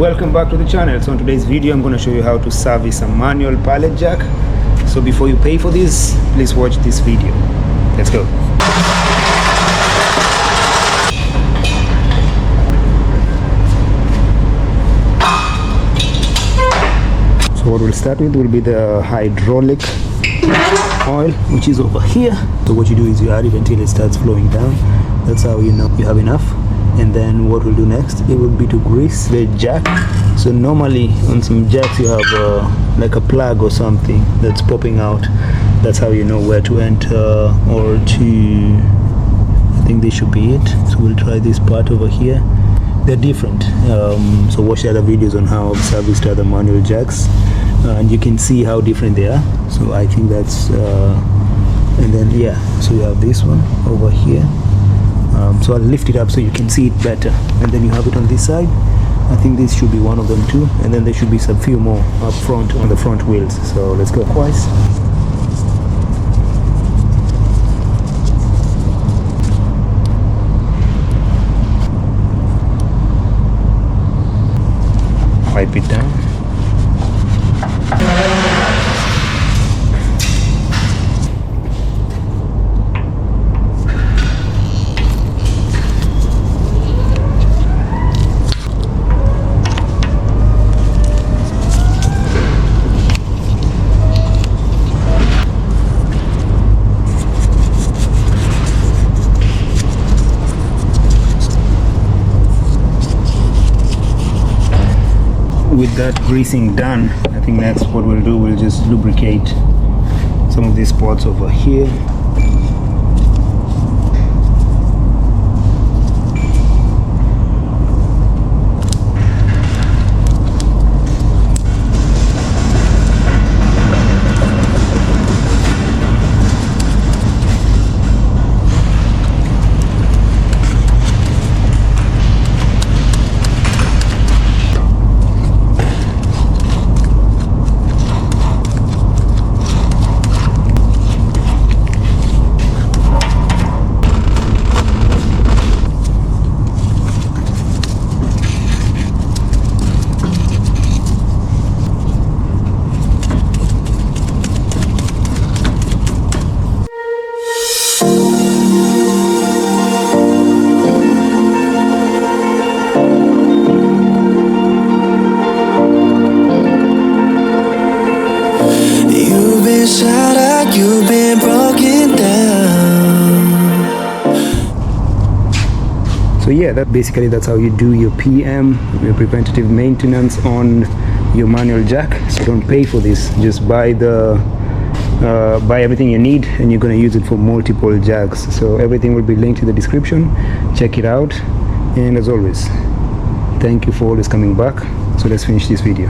Welcome back to the channel. So in today's video I'm going to show you how to service a manual pallet jack. So before you pay for this, please watch this video. Let's go. So what we'll start with will be the hydraulic oil, which is over here. So what you do is you add it until it starts flowing down. That's how you know you have enough. And then what we'll do next, it will be to grease the jack. So normally on some jacks you have like a plug or something that's popping out. That's how you know where to enter or to, I think this should be it. So we'll try this part over here. They're different, so watch the other videos on how I've serviced other manual jacks, and you can see how different they are. So I think that's and then yeah, so you have this one over here. So I'll lift it up so you can see it better, and then you have it on this side. I think this should be one of them too, and then there should be some few more up front on the front wheels. So let's go twice. Wipe it down. With that greasing done, I think that's what we'll do. We'll just lubricate some of these spots over here. You've been broken down. So yeah, that's how you do your PM, your preventative maintenance on your manual jack. So don't pay for this, just buy everything you need, and you're going to use it for multiple jacks. So everything will be linked in the description. Check it out, and as always, thank you for always coming back. So let's finish this video.